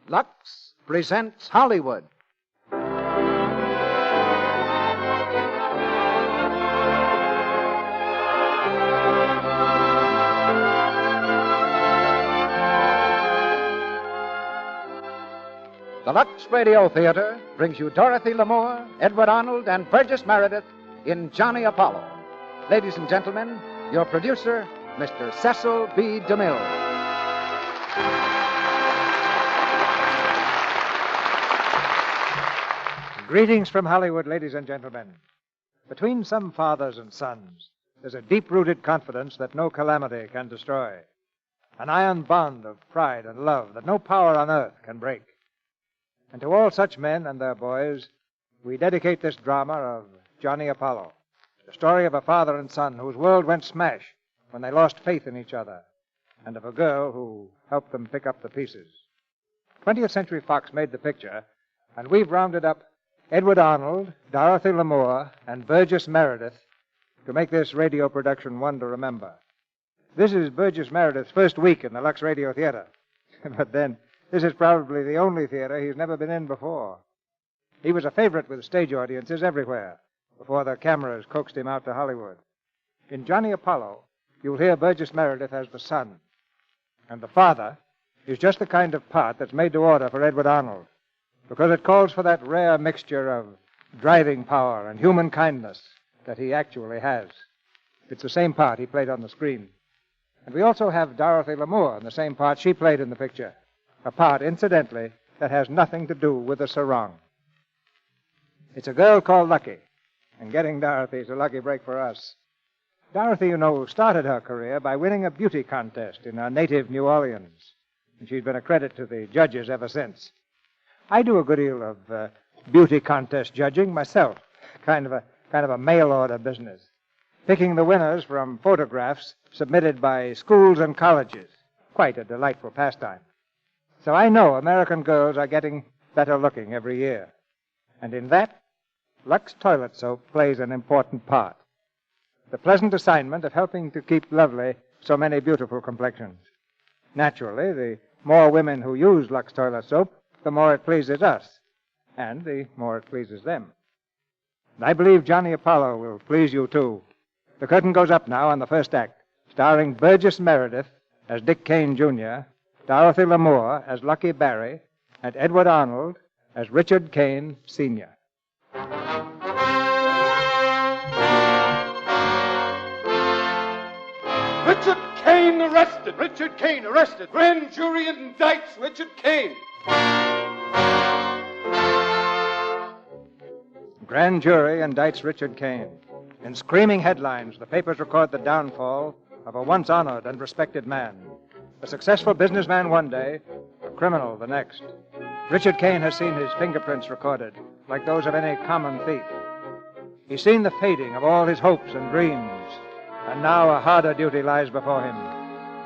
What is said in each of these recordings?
Lux presents Hollywood. The Lux Radio Theater brings you Dorothy Lamour, Edward Arnold, and Burgess Meredith in Johnny Apollo. Ladies and gentlemen, your producer, Mr. Cecil B. DeMille. Greetings from Hollywood, ladies and gentlemen. Between some fathers and sons, there's a deep-rooted confidence that no calamity can destroy. An iron bond of pride and love that no power on earth can break. And to all such men and their boys, we dedicate this drama of Johnny Apollo, the story of a father and son whose world went smash when they lost faith in each other, and of a girl who helped them pick up the pieces. 20th Century Fox made the picture, and we've rounded up Edward Arnold, Dorothy Lamour, and Burgess Meredith to make this radio production one to remember. This is Burgess Meredith's first week in the Lux Radio Theater, but then this is probably the only theater he's never been in before. He was a favorite with stage audiences everywhere before the cameras coaxed him out to Hollywood. In Johnny Apollo, you'll hear Burgess Meredith as the son. And the father is just the kind of part that's made to order for Edward Arnold, because it calls for that rare mixture of driving power and human kindness that he actually has. It's the same part he played on the screen. And we also have Dorothy Lamour in the same part she played in the picture. A part, incidentally, that has nothing to do with the sarong. It's a girl called Lucky, and getting Dorothy is a lucky break for us. Dorothy, you know, started her career by winning a beauty contest in her native New Orleans, and she's been a credit to the judges ever since. I do a good deal of beauty contest judging myself, kind of a mail-order business, picking the winners from photographs submitted by schools and colleges. Quite a delightful pastime. So I know American girls are getting better looking every year. And in that, Lux Toilet Soap plays an important part. The pleasant assignment of helping to keep lovely so many beautiful complexions. Naturally, the more women who use Lux Toilet Soap, the more it pleases us, and the more it pleases them. And I believe Johnny Apollo will please you, too. The curtain goes up now on the first act, starring Burgess Meredith as Dick Cain, Jr., Dorothy Lamour as Lucky Barry, and Edward Arnold as Richard Cain, Sr. Richard Cain arrested! Richard Cain arrested! Grand jury indicts Richard Cain! Grand jury indicts Richard Cain. In screaming headlines, the papers record the downfall of a once honored and respected man. A successful businessman one day, a criminal the next. Richard Cain has seen his fingerprints recorded, like those of any common thief. He's seen the fading of all his hopes and dreams, and now a harder duty lies before him.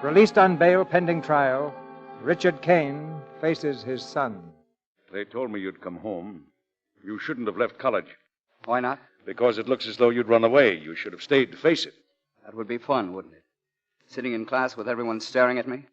Released on bail pending trial, Richard Cain faces his son. They told me you'd come home. You shouldn't have left college. Why not? Because it looks as though you'd run away. You should have stayed to face it. That would be fun, wouldn't it? Sitting in class with everyone staring at me,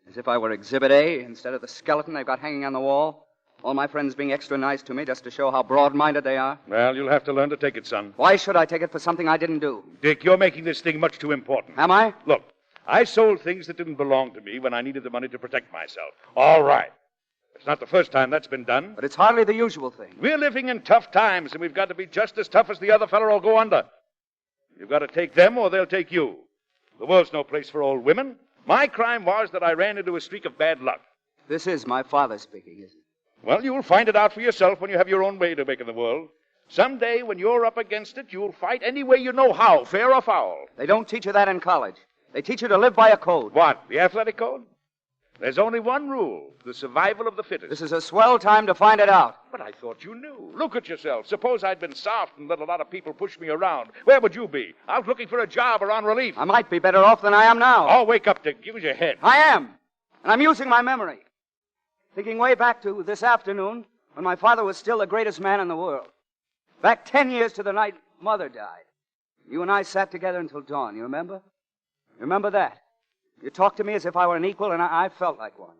as if I were Exhibit A instead of the skeleton they've got hanging on the wall. All my friends being extra nice to me just to show how broad-minded they are. Well, you'll have to learn to take it, son. Why should I take it for something I didn't do? Dick, you're making this thing much too important. Am I? Look, I sold things that didn't belong to me when I needed the money to protect myself. All right. It's not the first time that's been done. But it's hardly the usual thing. We're living in tough times, and we've got to be just as tough as the other fella or go under. You've got to take them or they'll take you. The world's no place for old women. My crime was that I ran into a streak of bad luck. This is my father speaking, isn't it? Well, you'll find it out for yourself when you have your own way to make in the world. Someday, when you're up against it, you'll fight any way you know how, fair or foul. They don't teach you that in college. They teach you to live by a code. What, the athletic code? There's only one rule, the survival of the fittest. This is a swell time to find it out. But I thought you knew. Look at yourself. Suppose I'd been soft and let a lot of people push me around. Where would you be? Out looking for a job or on relief? I might be better off than I am now. Oh, wake up, Dick. Use your head. I am. And I'm using my memory. Thinking way back to this afternoon when my father was still the greatest man in the world. Back 10 years to the night Mother died. You and I sat together until dawn, you remember? Remember that? You talked to me as if I were an equal, and I felt like one.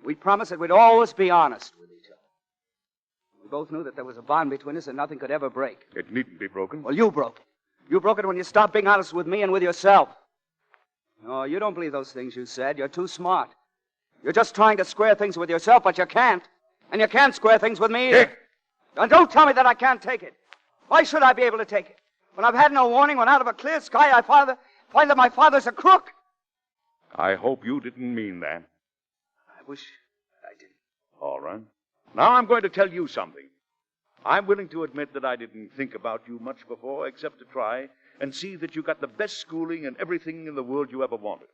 We promised that we'd always be honest with each other. We both knew that there was a bond between us that nothing could ever break. It needn't be broken. Well, you broke it. You broke it when you stopped being honest with me and with yourself. No, you don't believe those things you said. You're too smart. You're just trying to square things with yourself, but you can't. And you can't square things with me either. Dick! And don't tell me that I can't take it. Why should I be able to take it? When I've had no warning, when out of a clear sky I find that my father's a crook. I hope you didn't mean that. I wish I didn't. All right. Now I'm going to tell you something. I'm willing to admit that I didn't think about you much before, except to try and see that you got the best schooling and everything in the world you ever wanted.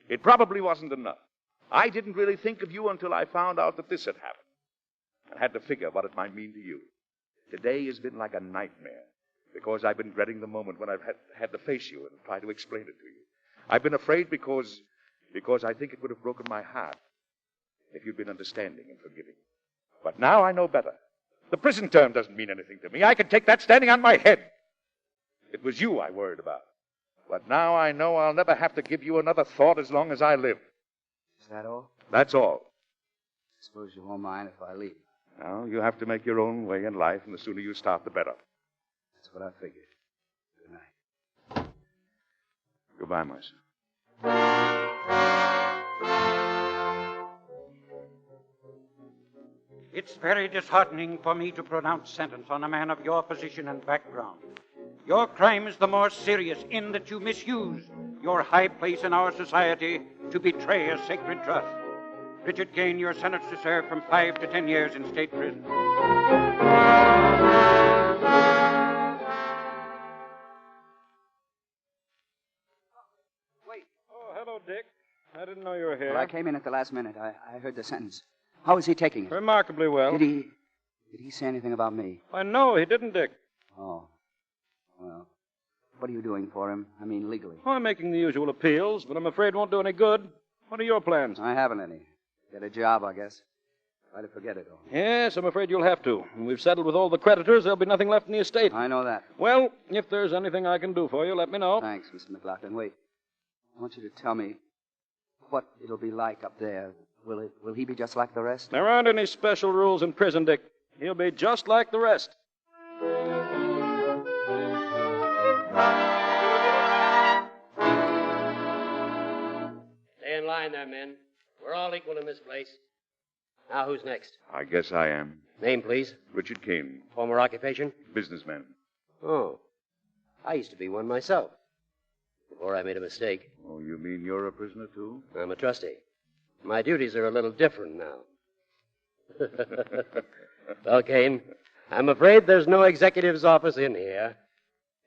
It probably wasn't enough. I didn't really think of you until I found out that this had happened. I had to figure what it might mean to you. Today has been like a nightmare, because I've been dreading the moment when I've had to face you and try to explain it to you. I've been afraid because I think it would have broken my heart if you'd been understanding and forgiving. But now I know better. The prison term doesn't mean anything to me. I can take that standing on my head. It was you I worried about. But now I know I'll never have to give you another thought as long as I live. Is that all? That's all. I suppose you won't mind if I leave. Now, you have to make your own way in life, and the sooner you start, the better. That's what I figured. Good night. Goodbye, my son. It's very disheartening for me to pronounce sentence on a man of your position and background. Your crime is the more serious in that you misuse your high place in our society to betray a sacred trust. Richard Cain, you're sentenced to serve from 5 to 10 years in state prison. Wait. Oh, hello, Dick. I didn't know you were here. Well, I came in at the last minute. I heard the sentence. How is he taking it? Remarkably well. Did he say anything about me? I know he didn't, Dick. Oh. Well, what are you doing for him? I mean, legally. Oh, I'm making the usual appeals, but I'm afraid it won't do any good. What are your plans? I haven't any. Get a job, I guess. Try to forget it all. Yes, I'm afraid you'll have to. When we've settled with all the creditors, there'll be nothing left in the estate. I know that. Well, if there's anything I can do for you, let me know. Thanks, Mr. McLaughlin. Wait. I want you to tell me what it'll be like up there. Will he be just like the rest? There aren't any special rules in prison, Dick. He'll be just like the rest. Stay in line there, men. We're all equal in this place. Now, who's next? I guess I am. Name, please. Richard Cain, Former occupation? businessman. Oh. I used to be one myself. Before I made a mistake. Oh, you mean you're a prisoner, too? I'm a trustee. My duties are a little different now. Well, Cain, I'm afraid there's no executive's office in here.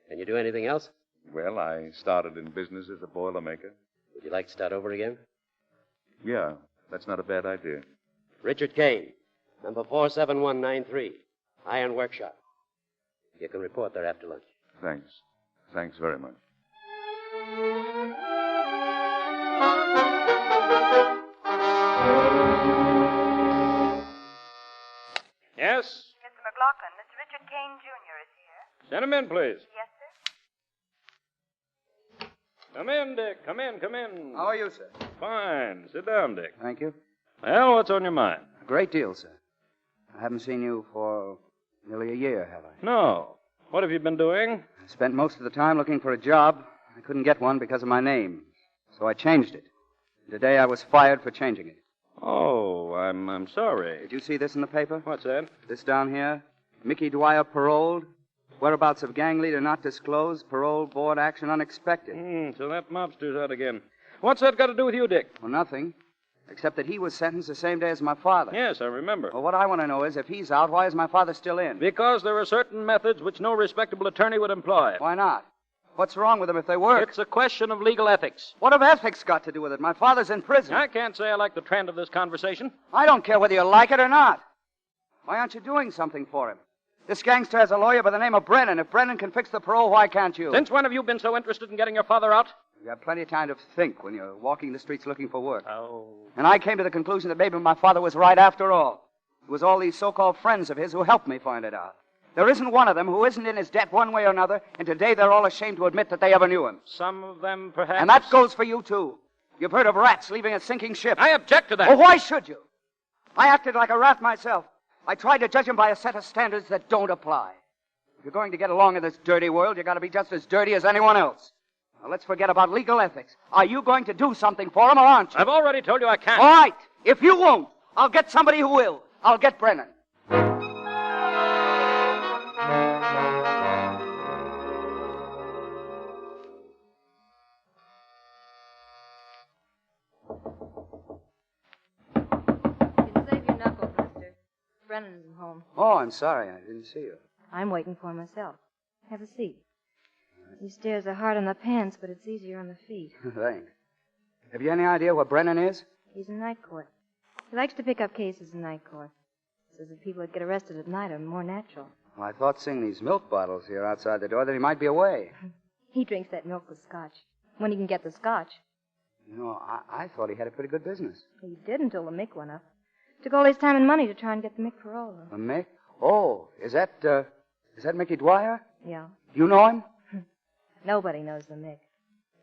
Can you do anything else? Well, I started in business as a boilermaker. Would you like to start over again? Yeah, that's not a bad idea. Richard Cain, number 47193, Iron Workshop. You can report there after lunch. Thanks. Thanks very much. Yes? Mr. McLaughlin, Mr. Richard Cain, Jr. is here. Send him in, please. Yes, sir? Come in, Dick. Come in. How are you, sir? Fine. Sit down, Dick. Thank you. Well, what's on your mind? A great deal, sir. I haven't seen you for nearly a year, have I? No. What have you been doing? I spent most of the time looking for a job. I couldn't get one because of my name, so I changed it. Today I was fired for changing it. Oh, I'm sorry. Did you see this in the paper? What's that? This down here. Mickey Dwyer paroled. Whereabouts of gang leader not disclosed. Parole board action unexpected. So that mobster's out again. What's that got to do with you, Dick? Well, nothing. Except that he was sentenced the same day as my father. Yes, I remember. Well, what I want to know is, if he's out, why is my father still in? Because there are certain methods which no respectable attorney would employ. Why not? What's wrong with them if they work? It's a question of legal ethics. What have ethics got to do with it? My father's in prison. I can't say I like the trend of this conversation. I don't care whether you like it or not. Why aren't you doing something for him? This gangster has a lawyer by the name of Brennan. If Brennan can fix the parole, why can't you? Since when have you been so interested in getting your father out? You have plenty of time to think when you're walking the streets looking for work. Oh. And I came to the conclusion that maybe my father was right after all. It was all these so-called friends of his who helped me find it out. There isn't one of them who isn't in his debt one way or another, and today they're all ashamed to admit that they ever knew him. Some of them, perhaps. And that goes for you, too. You've heard of rats leaving a sinking ship. I object to that. Well, why should you? I acted like a rat myself. I tried to judge him by a set of standards that don't apply. If you're going to get along in this dirty world, you got to be just as dirty as anyone else. Now, let's forget about legal ethics. Are you going to do something for him, or aren't you? I've already told you I can't. All right. If you won't, I'll get somebody who will. I'll get Brennan. Save your knuckles, mister. Brennan isn't home. Oh, I'm sorry. I didn't see you. I'm waiting for him myself. Have a seat. These stairs are hard on the pants, but it's easier on the feet. Thanks. Have you any idea where Brennan is? He's in night court. He likes to pick up cases in night court. Says that people that get arrested at night are more natural. Well, I thought seeing these milk bottles here outside the door that he might be away. He drinks that milk with scotch. When he can get the scotch. You know, I thought he had a pretty good business. He did until the Mick went up. Took all his time and money to try and get the Mick parole. A Mick? Oh, is that Mickey Dwyer? Yeah. You know him? Nobody knows the Mick.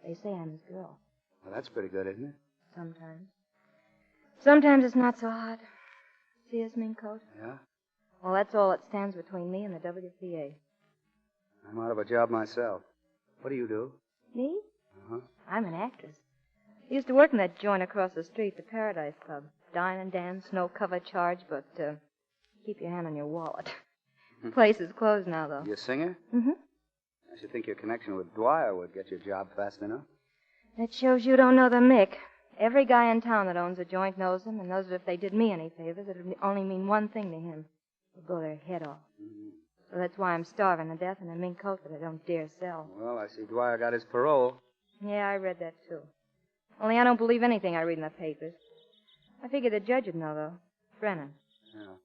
They say I'm his girl. Well, that's pretty good, isn't it? Sometimes. Sometimes it's not so hot. See his mink coat? Yeah? Well, that's all that stands between me and the WPA. I'm out of a job myself. What do you do? Me? Uh-huh. I'm an actress. I used to work in that joint across the street, the Paradise Club. Dine and dance, no cover charge, but keep your hand on your wallet. The place is closed now, though. You a singer? Mm-hmm. I should think your connection with Dwyer would get your job fast enough. That shows you don't know the Mick. Every guy in town that owns a joint knows him and knows that if they did me any favors, it would only mean one thing to him. It would blow their head off. Mm-hmm. So that's why I'm starving to death in a mink coat that I don't dare sell. Well, I see Dwyer got his parole. Yeah, I read that, too. Only I don't believe anything I read in the papers. I figure the judge would know, though. Brennan. Yeah.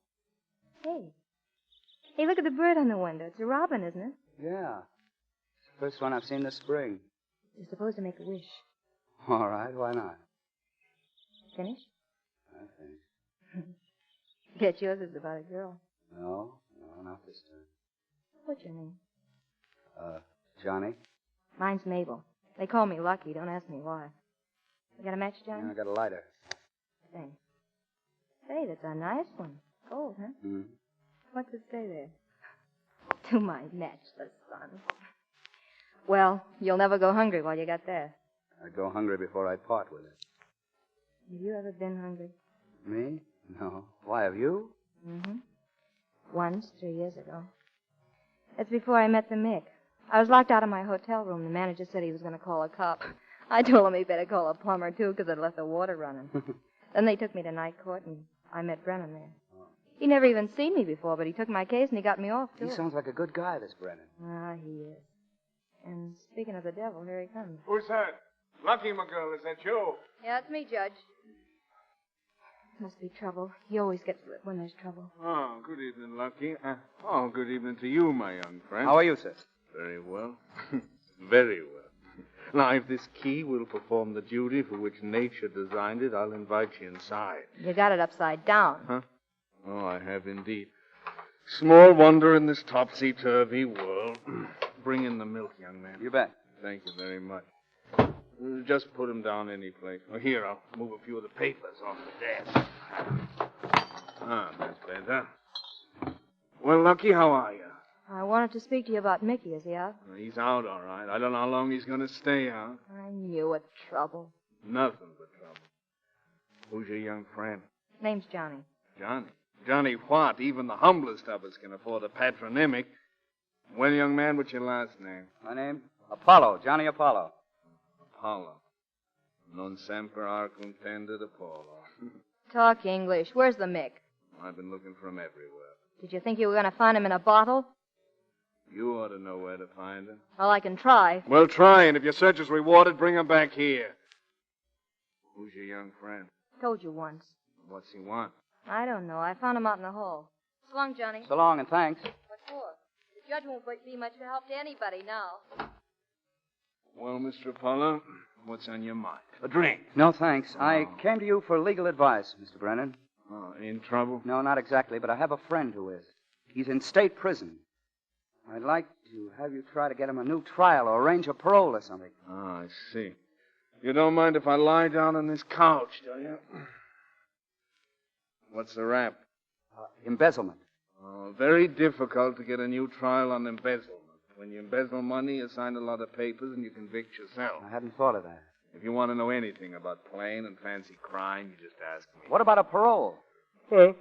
Hey, look at the bird on the window. It's a robin, isn't it? Yeah. It's the first one I've seen this spring. You're supposed to make a wish. All right, why not? Finish? I think. Get yours is about a girl. No, not this time. What's your name? Johnny. Mine's Mabel. They call me Lucky. Don't ask me why. You got a match, Johnny? Yeah, I got a lighter. Thanks. Say, that's a nice one. Gold, huh? Mm-hmm. What's it say there? To my matchless son. Well, you'll never go hungry while you got that. I'd go hungry before I'd part with it. Have you ever been hungry? Me? No. Why, have you? Mm-hmm. Once, 3 years ago. That's before I met the Mick. I was locked out of my hotel room. The manager said he was going to call a cop. I told him he better call a plumber, too, because I'd left the water running. Then they took me to night court, and I met Brennan there. He never even seen me before, but he took my case, and he got me off, too. He sounds like a good guy, this Brennan. Ah, he is. And speaking of the devil, here he comes. Who's that? Lucky, my girl, is that you? Yeah, it's me, Judge. Must be trouble. He always gets it when there's trouble. Oh, good evening, Lucky. Good evening to you, my young friend. How are you, sir? Very well. Very well. Now, if this key will perform the duty for which nature designed it, I'll invite you inside. You got it upside down. Huh? Oh, I have indeed. Small wonder in this topsy-turvy world. Bring in the milk, young man. You bet. Thank you very much. Just put him down any place. Oh, here, I'll move a few of the papers off the desk. That's better. Well, Lucky, how are you? I wanted to speak to you about Mickey. Is he out? He's out, all right. I don't know how long he's going to stay out. I knew it. Trouble. Nothing but trouble. Who's your young friend? Name's Johnny. Johnny. Johnny what? Even the humblest of us can afford a patronymic. Well, young man, what's your last name? My name? Apollo. Johnny Apollo. Apollo. Non semper argumented Apollo. Talk English. Where's the Mick? I've been looking for him everywhere. Did you think you were going to find him in a bottle? You ought to know where to find him. Well, I can try. Well, try, and if your search is rewarded, bring him back here. Who's your young friend? Told you once. What's he want? I don't know. I found him out in the hall. So long, Johnny. So long, and thanks. What for? The judge won't be much help to anybody now. Well, Mr. Apollo, what's on your mind? A drink? No, thanks. Oh. I came to you for legal advice, Mr. Brennan. Oh, in trouble? No, not exactly, but I have a friend who is. He's in state prison. I'd like to have you try to get him a new trial or arrange a parole or something. Oh, I see. You don't mind if I lie down on this couch, do you? What's the rap? Embezzlement. Oh, very difficult to get a new trial on embezzlement. When you embezzle money, you sign a lot of papers and you convict yourself. I hadn't thought of that. If you want to know anything about plain and fancy crime, you just ask me. What about a parole? Well,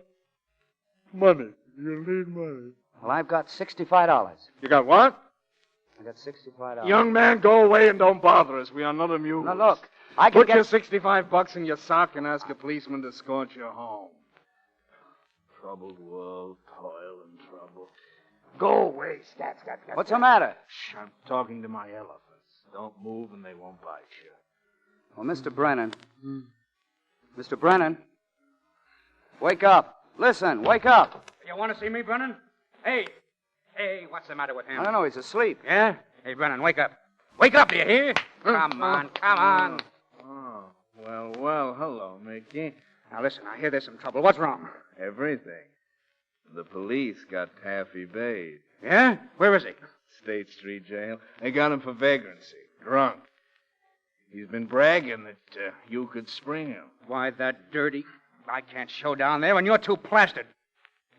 money. You need money. Well, I've got $65. You got what? I got $65. Young man, go away and don't bother us. We are not amused. Now, look, I can Put get... your $65 in your sock and ask a policeman to escort you home. Troubled world, toil and trouble. Go away, scat. What's the matter? Shh, I'm talking to my elephants. Don't move and they won't bite you. Well, Mr. Brennan. Mr. Brennan. Wake up. Listen, wake up. You want to see me, Brennan? Hey, what's the matter with him? I don't know, he's asleep. Yeah? Hey, Brennan, wake up. Wake up, do you hear? Come on. Oh, well, hello, Mickey. Now, listen, I hear there's some trouble. What's wrong? Everything. The police got Taffy Bade. Yeah? Where is he? State Street Jail. They got him for vagrancy. Drunk. He's been bragging that you could spring him. Why, that dirty... I can't show down there when you're too plastered.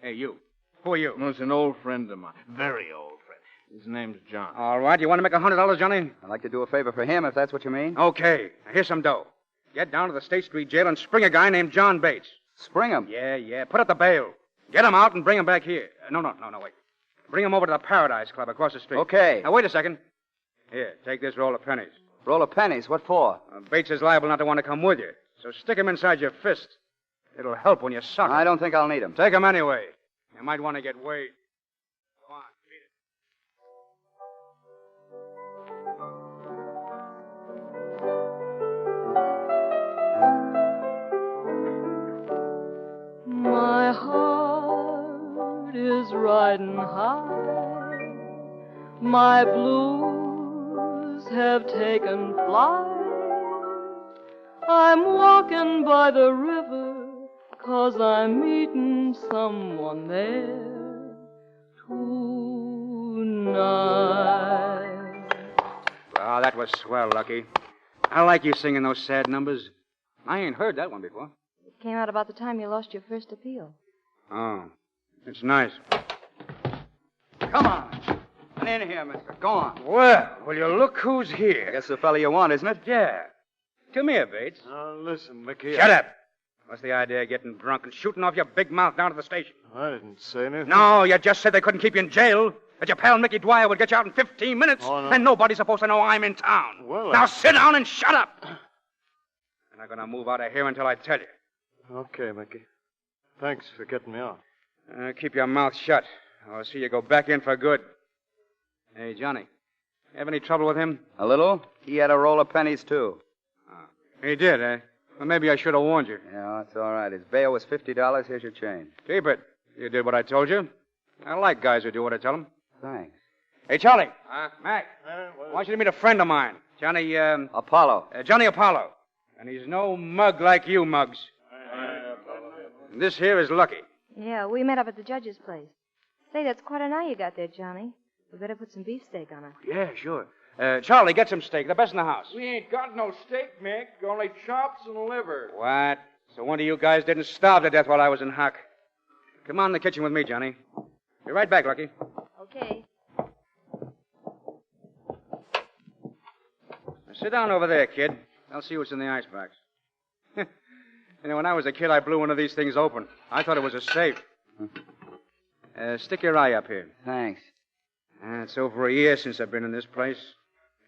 Hey, you. Who are you? Well, it's an old friend of mine. Very old friend. His name's John. All right, you want to make $100, Johnny? I'd like to do a favor for him, if that's what you mean. Okay. Now, here's some dough. Get down to the State Street Jail and spring a guy named John Bates. Spring him? Yeah. Put up the bail. Get him out and bring him back here. No, wait. Bring him over to the Paradise Club across the street. Okay. Now, wait a second. Here, take this roll of pennies. Roll of pennies? What for? Bates is liable not to want to come with you, so stick him inside your fist. It'll help when you suck him. I don't think I'll need him. Take him anyway. You might want to get weighed. Go on, beat it. My heart is riding high. My blues have taken flight. I'm walking by the river, 'cause I'm meeting someone there tonight. Oh, that was swell, Lucky. I like you singing those sad numbers. I ain't heard that one before. It came out about the time you lost your first appeal. Oh, it's nice. Come on. Come in here, mister. Go on. Well, will you look who's here? I guess the fella you want, isn't it? Yeah. Come here, Bates. Listen, Mickey. Shut up. What's the idea of getting drunk and shooting off your big mouth down to the station? I didn't say anything. No, you just said they couldn't keep you in jail. That your pal Mickey Dwyer would get you out in 15 minutes. Oh, no. And nobody's supposed to know I'm in town. Well, now sit down and shut up. I'm not going to move out of here until I tell you. Okay, Mickey. Thanks for getting me out. Keep your mouth shut. I'll see you go back in for good. Hey, Johnny, have any trouble with him? A little. He had a roll of pennies, too. He did, eh? Well, maybe I should have warned you. Yeah, that's all right. His bail was $50. Here's your change. Keep it. You did what I told you. I like guys who do what I tell them. Thanks. Hey, Charlie. Mac. I want you to meet a friend of mine. Johnny, Apollo. Johnny Apollo. And he's no mug like you, Muggs. And this here is Lucky. Yeah, we met up at the judge's place. Say, that's quite an eye you got there, Johnny. We better put some beefsteak on it. Yeah, sure. Charlie, get some steak. The best in the house. We ain't got no steak, Mick. Only chops and liver. What? So one of you guys didn't starve to death while I was in hock. Come on in the kitchen with me, Johnny. Be right back, Lucky. Okay. Now, sit down over there, kid. I'll see what's in the icebox. When I was a kid, I blew one of these things open. I thought it was a safe. Stick your eye up here. Thanks. It's over a year since I've been in this place.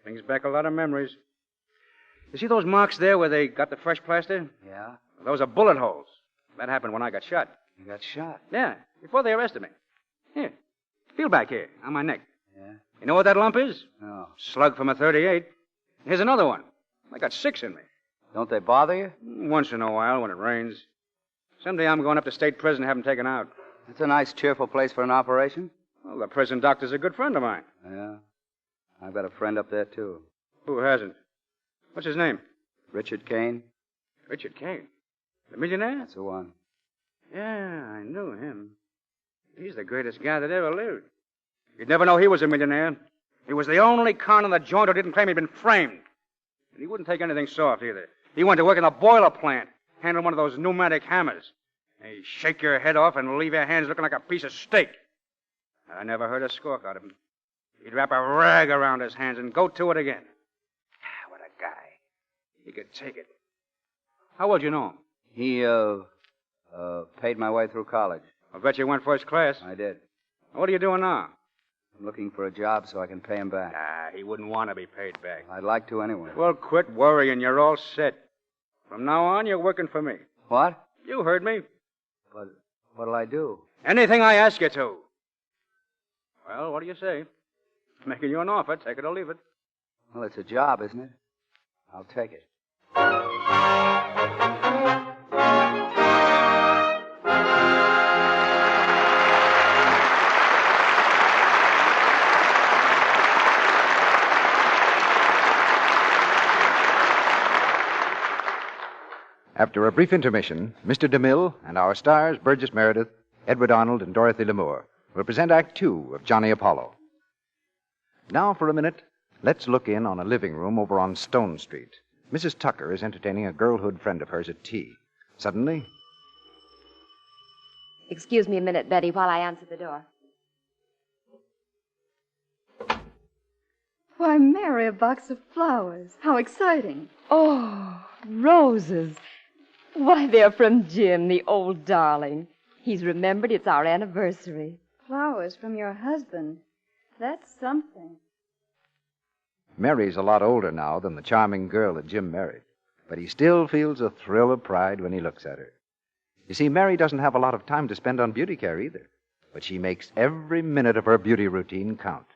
Brings back a lot of memories. You see those marks there where they got the fresh plaster? Yeah? Those are bullet holes. That happened when I got shot. You got shot? Yeah, before they arrested me. Here, feel back here, on my neck. Yeah? You know what that lump is? No. Slug from a .38. Here's another one. I got 6 in me. Don't they bother you? Once in a while when it rains. Someday I'm going up to state prison to have them taken out. It's a nice, cheerful place for an operation. Well, the prison doctor's a good friend of mine. Yeah? I've got a friend up there, too. Who hasn't? What's his name? Richard Cain. Richard Cain? The millionaire? That's the one. Yeah, I knew him. He's the greatest guy that ever lived. You'd never know he was a millionaire. He was the only con in the joint who didn't claim he'd been framed. And he wouldn't take anything soft, either. He went to work in a boiler plant, handling one of those pneumatic hammers. They shake your head off and leave your hands looking like a piece of steak. I never heard a squawk out of him. He'd wrap a rag around his hands and go to it again. What a guy. He could take it. How well do you know him? He, paid my way through college. I bet you went first class. I did. What are you doing now? I'm looking for a job so I can pay him back. He wouldn't want to be paid back. I'd like to anyway. Well, quit worrying. You're all set. From now on, you're working for me. What? You heard me. But what'll I do? Anything I ask you to. Well, what do you say? Making you an offer. Take it or leave it. Well, it's a job, isn't it? I'll take it. After a brief intermission, Mr. DeMille and our stars, Burgess Meredith, Edward Arnold, and Dorothy Lamour, will present Act Two of Johnny Apollo. Now, for a minute, let's look in on a living room over on Stone Street. Mrs. Tucker is entertaining a girlhood friend of hers at tea. Suddenly... Excuse me a minute, Betty, while I answer the door. Why, Mary, a box of flowers. How exciting. Oh, roses. Why, they're from Jim, the old darling. He's remembered it's our anniversary. Flowers from your husband. That's something. Mary's a lot older now than the charming girl that Jim married, but he still feels a thrill of pride when he looks at her. You see, Mary doesn't have a lot of time to spend on beauty care either, but she makes every minute of her beauty routine count.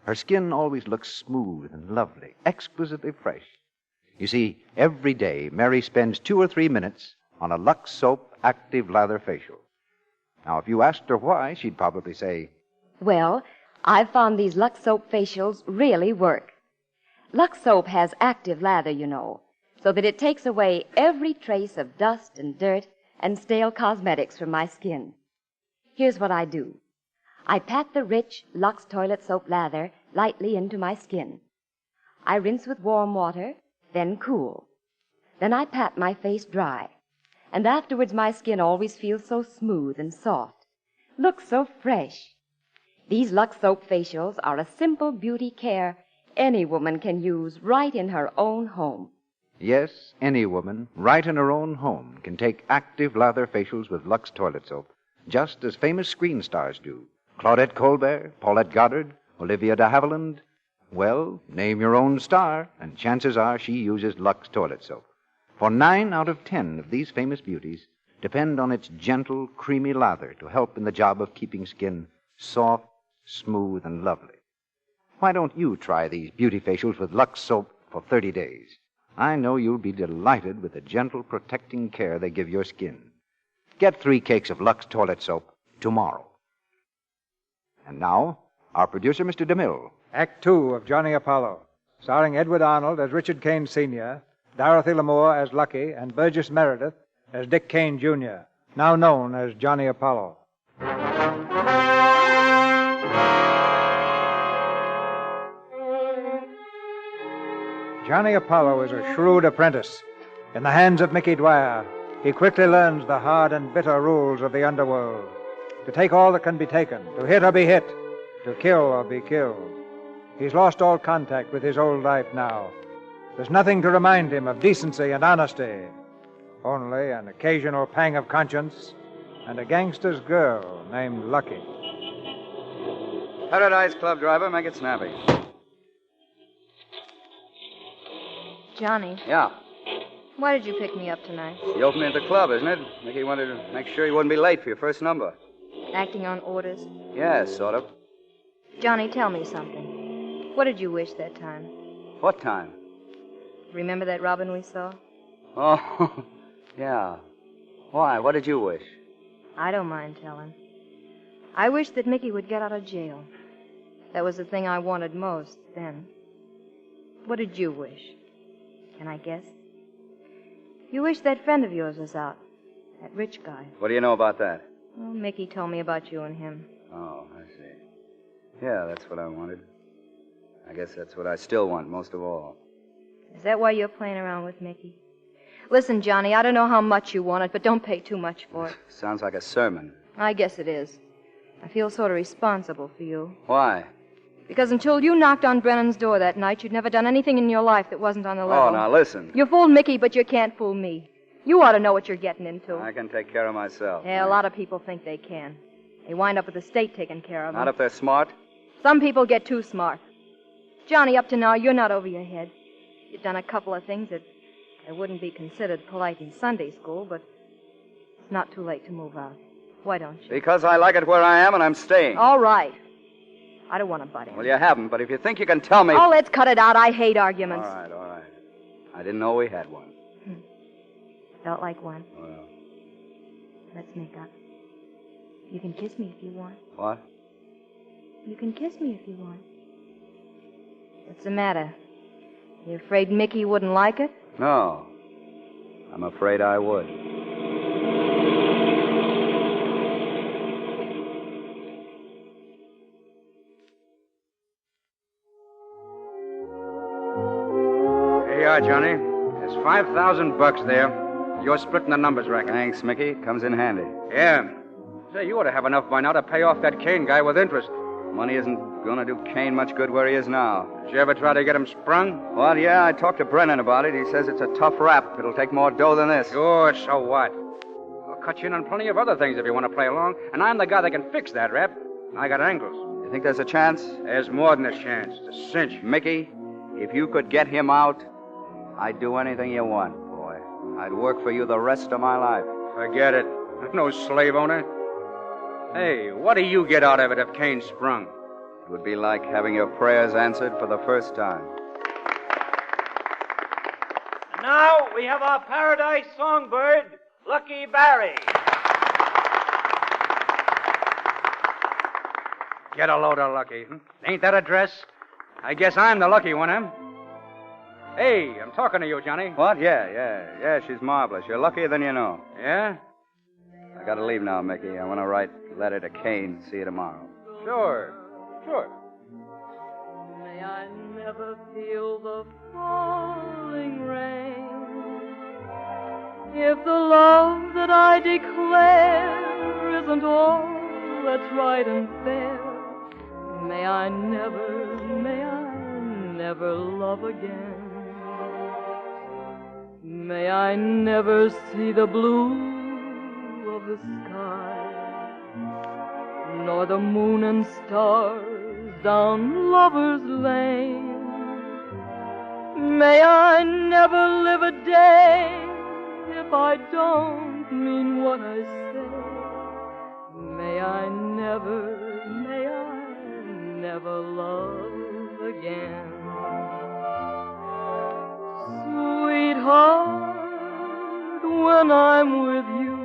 Her skin always looks smooth and lovely, exquisitely fresh. You see, every day Mary spends 2 or 3 minutes on a Lux Soap Active Lather Facial. Now, if you asked her why, she'd probably say, Well, I've found these Lux Soap facials really work. Lux Soap has active lather, you know, so that it takes away every trace of dust and dirt and stale cosmetics from my skin. Here's what I do. I pat the rich Lux toilet soap lather lightly into my skin. I rinse with warm water, then cool. Then I pat my face dry. And afterwards my skin always feels so smooth and soft. Looks so fresh. These Lux Soap facials are a simple beauty care any woman can use right in her own home. Yes, any woman, right in her own home, can take active lather facials with Lux toilet soap, just as famous screen stars do. Claudette Colbert, Paulette Goddard, Olivia de Havilland. Well, name your own star, and chances are she uses Lux toilet soap. For 9 out of 10 of these famous beauties depend on its gentle, creamy lather to help in the job of keeping skin soft, smooth, and lovely. Why don't you try these beauty facials with Lux soap for 30 days? I know you'll be delighted with the gentle, protecting care they give your skin. Get 3 cakes of Lux toilet soap tomorrow. And now, our producer, Mr. DeMille. Act Two of Johnny Apollo, starring Edward Arnold as Richard Cain Sr., Dorothy Lamour as Lucky, and Burgess Meredith as Dick Cain Jr., now known as Johnny Apollo. Johnny Apollo is a shrewd apprentice. In the hands of Mickey Dwyer, he quickly learns the hard and bitter rules of the underworld. To take all that can be taken, to hit or be hit, to kill or be killed. He's lost all contact with his old life now. There's nothing to remind him of decency and honesty. Only an occasional pang of conscience and a gangster's girl named Lucky. Paradise Club driver, make it snappy. Johnny, Yeah. why did you pick me up tonight? You opened at the club, isn't it? Mickey wanted to make sure you wouldn't be late for your first number. Acting on orders? Yes, sort of. Johnny, tell me something. What did you wish that time? What time? Remember that robin we saw? Oh, yeah. Why? What did you wish? I don't mind telling. I wish that Mickey would get out of jail. That was the thing I wanted most then. What did you wish? Can I guess? You wish that friend of yours was out. That rich guy. What do you know about that? Well, Mickey told me about you and him. Oh, I see. Yeah, that's what I wanted. I guess that's what I still want most of all. Is that why you're playing around with Mickey? Listen, Johnny, I don't know how much you want it, but don't pay too much for it. Sounds like a sermon. I guess it is. I feel sort of responsible for you. Why? Because until you knocked on Brennan's door that night, you'd never done anything in your life that wasn't on the level. Oh, now listen. You fooled Mickey, but you can't fool me. You ought to know what you're getting into. I can take care of myself. Yeah, a lot of people think they can. They wind up with the state taking care of them. Not if they're smart. Some people get too smart. Johnny, up to now, you're not over your head. You've done a couple of things that wouldn't be considered polite in Sunday school, but it's not too late to move out. Why don't you? Because I like it where I am and I'm staying. All right. I don't want to butt in. Well, you haven't, but if you think you can tell me... Oh, let's cut it out. I hate arguments. All right. I didn't know we had one. Felt like one. Well... Let's make up. You can kiss me if you want. What? You can kiss me if you want. What's the matter? You afraid Mickey wouldn't like it? No. I'm afraid I would. Here you are, Johnny. There's $5,000 there. You're splitting the numbers, Racket. Thanks, Mickey. Comes in handy. Yeah. Say, you ought to have enough by now to pay off that Cain guy with interest. Money isn't going to do Cain much good where he is now. Did you ever try to get him sprung? Well, yeah, I talked to Brennan about it. He says it's a tough rap. It'll take more dough than this. Good, so what? I'll cut you in on plenty of other things if you want to play along, and I'm the guy that can fix that rap. I got angles. You think there's a chance? There's more than a chance. It's a cinch. Mickey, if you could get him out, I'd do anything you want, boy. I'd work for you the rest of my life. Forget it. No slave owner. Hey, what do you get out of it if Cain's sprung? It would be like having your prayers answered for the first time. And now we have our paradise songbird, Lucky Barry. Get a load of Lucky. Ain't that a dress? I guess I'm the lucky one, huh? Hey, I'm talking to you, Johnny. What? Yeah, she's marvelous. You're luckier than you know. Yeah? I gotta leave now, Mickey. I want to write a letter to Cain. See you tomorrow. Sure. May I never feel the falling rain. If the love that I declare isn't all that's right and fair, may I never love again. May I never see the blue of the sky, nor the moon and stars down Lover's Lane. May I never live a day if I don't mean what I say. May I never love again. Sweetheart, when I'm with you,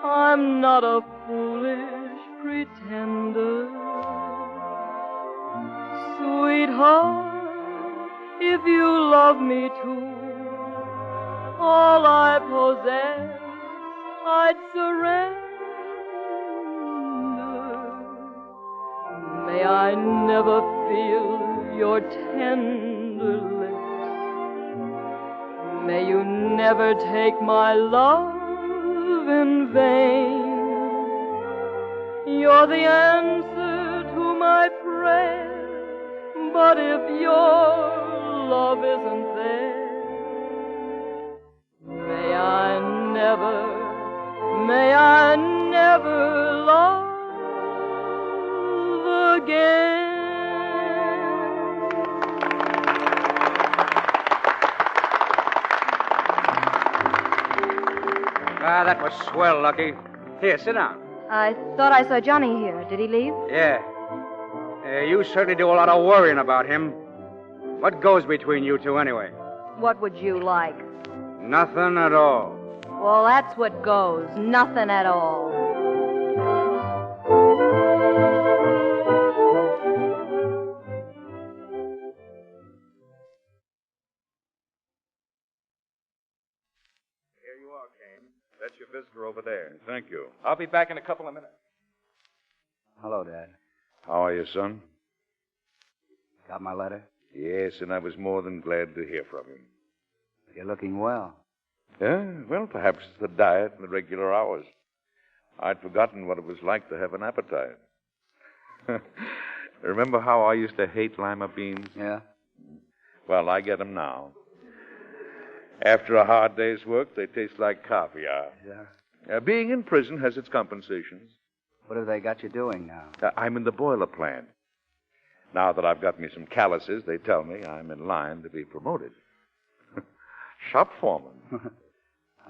I'm not a foolish pretender. Sweetheart, if you love me too, all I possess I'd surrender. May I never feel your tender lips. May you never take my love in vain. You're the answer to my prayer, but if your love isn't there, may I never love again. That was swell, Lucky. Here, sit down. I thought I saw Johnny here. Did he leave? Yeah. You certainly do a lot of worrying about him. What goes between you two, anyway? What would you like? Nothing at all. Well, that's what goes. Nothing at all. Here you are, Cain. That's your visitor over there. Thank you. I'll be back in a couple of minutes. Hello, Dad. How are you, son? Got my letter? Yes, and I was more than glad to hear from you. You're looking well. Yeah, well, perhaps it's the diet and the regular hours. I'd forgotten what it was like to have an appetite. Remember how I used to hate lima beans? Yeah? Well, I get them now. After a hard day's work, they taste like caviar. Yeah. Being in prison has its compensations. What have they got you doing now? I'm in the boiler plant. Now that I've got me some calluses, they tell me I'm in line to be promoted. Shop foreman.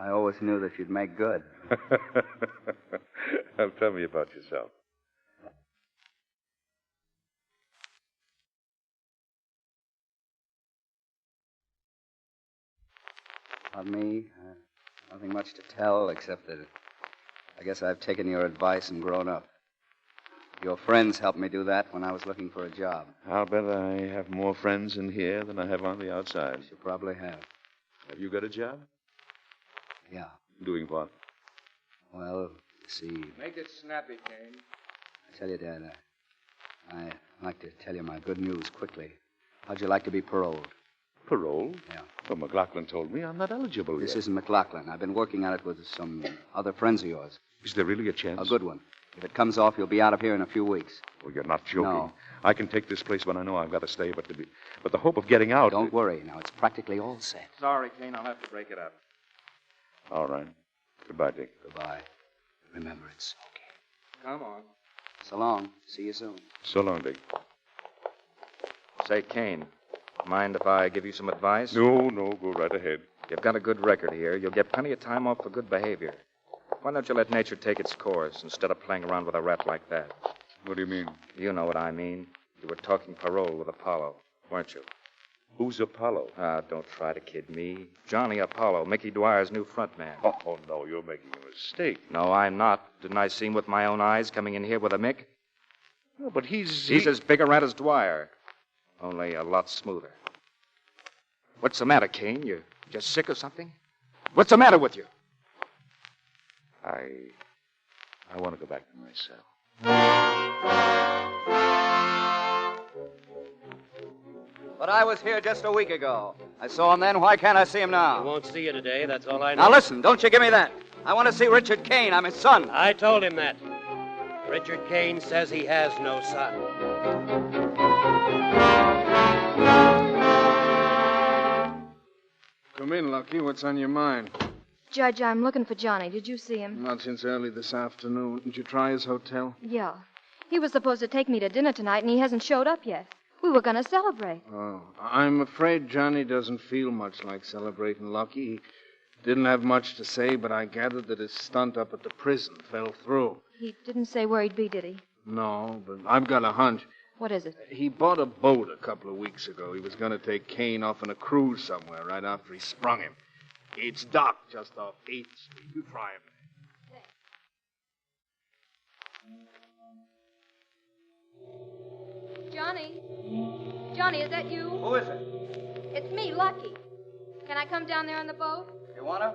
I always knew that you'd make good. Well, tell me about yourself. About me, nothing much to tell, except that I guess I've taken your advice and grown up. Your friends helped me do that when I was looking for a job. I'll bet I have more friends in here than I have on the outside. You probably have. Have you got a job? Yeah. Doing what? Well, see, Make it snappy, Cain. I tell you, Dad, I'd like to tell you my good news quickly. How'd you like to be paroled? Parole? Yeah. Well, McLaughlin told me I'm not eligible This yet. isn't McLaughlin. I've been working on it with some other friends of yours. Is there really a chance? A good one. If it comes off, you'll be out of here in a few weeks. Oh, you're not joking. No. I can take this place when I know I've got to stay, but the hope of getting out... Don't worry. Now, it's practically all set. Sorry, Cain. I'll have to break it up. All right. Goodbye, Dick. Goodbye. Remember, it's okay. Come on. So long. See you soon. So long, Dick. Say, Cain, mind if I give you some advice? No, go right ahead. You've got a good record here. You'll get plenty of time off for good behavior. Why don't you let nature take its course instead of playing around with a rat like that? What do you mean? You know what I mean. You were talking parole with Apollo, weren't you? Who's Apollo? Don't try to kid me. Johnny Apollo, Mickey Dwyer's new front man. Oh, no, you're making a mistake. No, I'm not. Didn't I see him with my own eyes coming in here with a Mick? No, but he's as big a rat as Dwyer, only a lot smoother. What's the matter, Cain? You just sick or something? What's the matter with you? I want to go back to my cell. But I was here just a week ago. I saw him then. Why can't I see him now? I won't see you today. That's all I know. Now listen, don't you give me that. I want to see Richard Cain. I'm his son. I told him that. Richard Cain says he has no son. Come in, Lucky. What's on your mind? Judge, I'm looking for Johnny. Did you see him? Not since early this afternoon. Did you try his hotel? Yeah. He was supposed to take me to dinner tonight, and he hasn't showed up yet. We were going to celebrate. Oh, I'm afraid Johnny doesn't feel much like celebrating, Lucky. He didn't have much to say, but I gathered that his stunt up at the prison fell through. He didn't say where he'd be, did he? No, but I've got a hunch. What is it? He bought a boat a couple of weeks ago. He was going to take Cain off on a cruise somewhere right after he sprung him. It's docked just off 8th Street. You try him. Johnny? Johnny, is that you? Who is it? It's me, Lucky. Can I come down there on the boat? You want to?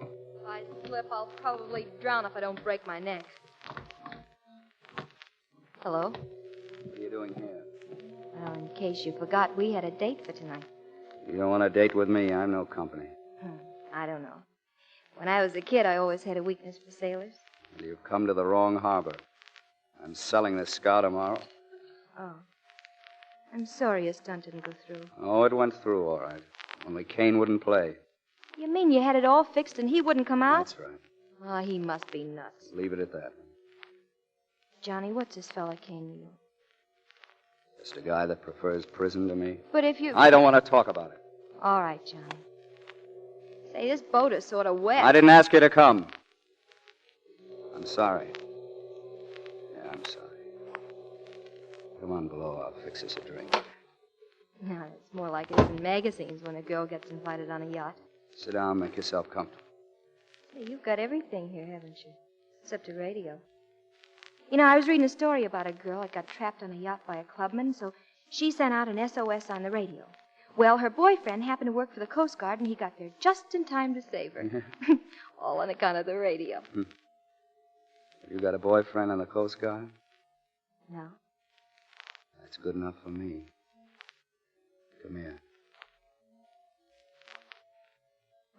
If I slip, I'll probably drown if I don't break my neck. Hello? What are you doing here? Well, in case you forgot, we had a date for tonight. You don't want a date with me. I'm no company. I don't know. When I was a kid, I always had a weakness for sailors. Well, you've come to the wrong harbor. I'm selling this scow tomorrow. Oh. I'm sorry your stunt didn't go through. Oh, it went through all right. Only Cain wouldn't play. You mean you had it all fixed and he wouldn't come out? That's right. Oh, he must be nuts. Leave it at that. Johnny, what's this fella Cain to you? Just a guy that prefers prison to me. But if you... I don't want to talk about it. All right, Johnny. Say, this boat is sort of wet. I didn't ask you to come. I'm sorry. Yeah, I'm sorry. Come on below. I'll fix us a drink. Now, it's more like it is in magazines when a girl gets invited on a yacht. Sit down. Make yourself comfortable. Say, you've got everything here, haven't you? Except a radio. You know, I was reading a story about a girl that got trapped on a yacht by a clubman, so she sent out an SOS on the radio. Well, her boyfriend happened to work for the Coast Guard, and he got there just in time to save her. All on account of the radio. You got a boyfriend on the Coast Guard? No. That's good enough for me. Come here.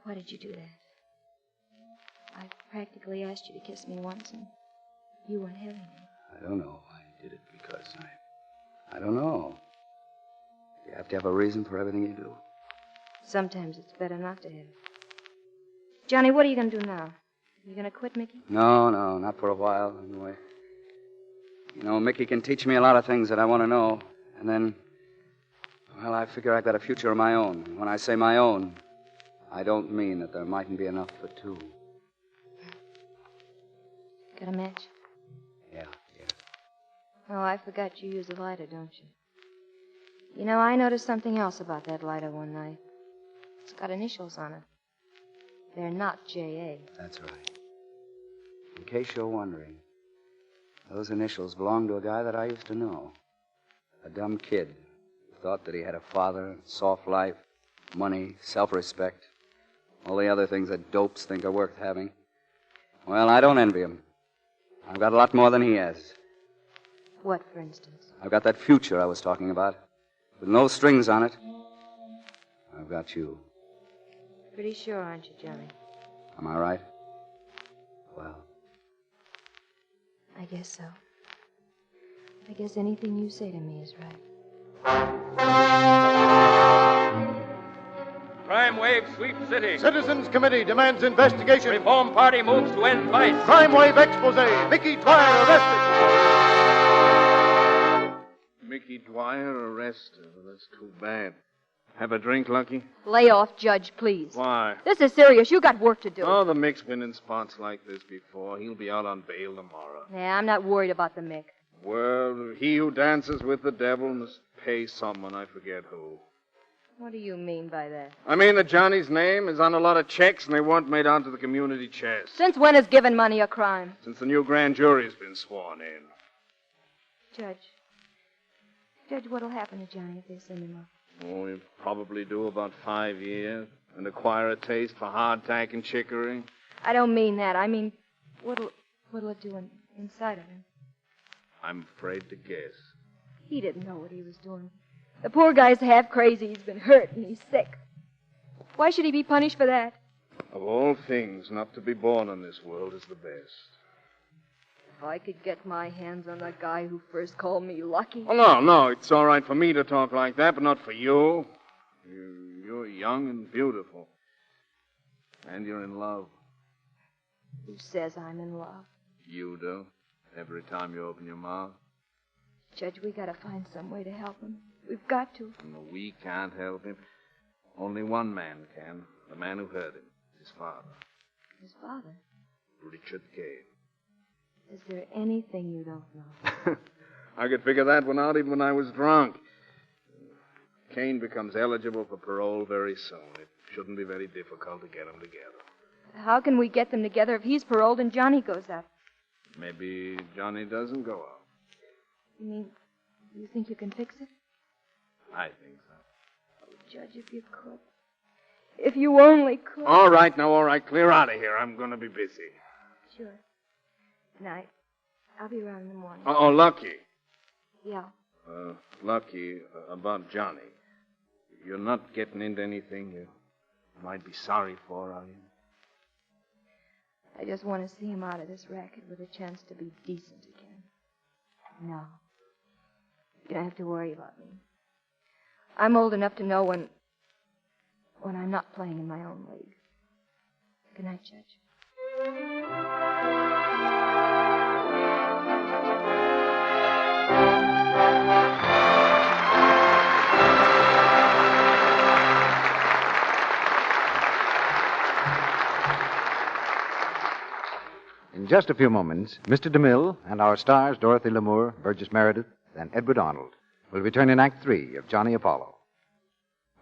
Why did you do that? I practically asked you to kiss me once, and you weren't having it. I don't know. I did it because I don't know. You have to have a reason for everything you do. Sometimes it's better not to have it. Johnny, what are you going to do now? You going to quit, Mickey? No, not for a while, anyway. You know, Mickey can teach me a lot of things that I want to know. And then, well, I figure I've got a future of my own. And when I say my own, I don't mean that there mightn't be enough for two. Got a match? Yeah. Oh, I forgot you use a lighter, don't you? You know, I noticed something else about that lighter one night. It's got initials on it. They're not J.A. That's right. In case you're wondering, those initials belong to a guy that I used to know. A dumb kid who thought that he had a father, soft life, money, self-respect, all the other things that dopes think are worth having. Well, I don't envy him. I've got a lot more than he has. What, for instance? I've got that future I was talking about, with no strings on it. I've got you. Pretty sure, aren't you, Johnny? Am I right? Well. I guess so. I guess anything you say to me is right. Crime wave sweeps city. Citizens Committee demands investigation. Reform Party moves to end vice. Crime wave expose. Mickey Dwyer arrested. Mickey Dwyer arrested. Well, that's too bad. Have a drink, Lucky? Lay off, Judge, please. Why? This is serious. You got work to do. Oh, the Mick's been in spots like this before. He'll be out on bail tomorrow. Yeah, I'm not worried about the Mick. Well, he who dances with the devil must pay someone. I forget who. What do you mean by that? I mean that Johnny's name is on a lot of checks and they weren't made onto the community chest. Since when is giving money a crime? Since the new grand jury's been sworn in. Judge, what'll happen to Johnny if they send him up? Oh, he'll probably do about 5 years and acquire a taste for hardtack and chicory. I don't mean that. I mean, what'll it do inside of him? I'm afraid to guess. He didn't know what he was doing. The poor guy's half crazy. He's been hurt and he's sick. Why should he be punished for that? Of all things, not to be born in this world is the best. If I could get my hands on the guy who first called me lucky. Oh, no, it's all right for me to talk like that, but not for you. You're young and beautiful. And you're in love. Who says I'm in love? You do. Every time you open your mouth. Judge, we gotta find some way to help him. We've got to. No, we can't help him. Only one man can. The man who hurt him. His father. His father? Richard Cain. Is there anything you don't know? I could figure that one out even when I was drunk. Cain becomes eligible for parole very soon. It shouldn't be very difficult to get them together. How can we get them together if he's paroled and Johnny goes up? Maybe Johnny doesn't go out. You think you can fix it? I think so. Oh, Judge, if you could. If you only could. All right. Clear out of here. I'm going to be busy. Sure. Night. I'll be around in the morning. Oh, Lucky. Yeah. Lucky, about Johnny. You're not getting into anything you might be sorry for, are you? I just want to see him out of this racket with a chance to be decent again. No. You don't have to worry about me. I'm old enough to know when I'm not playing in my own league. Good night, Judge. In just a few moments, Mr. DeMille and our stars, Dorothy Lamour, Burgess Meredith, and Edward Arnold, will return in Act 3 of Johnny Apollo.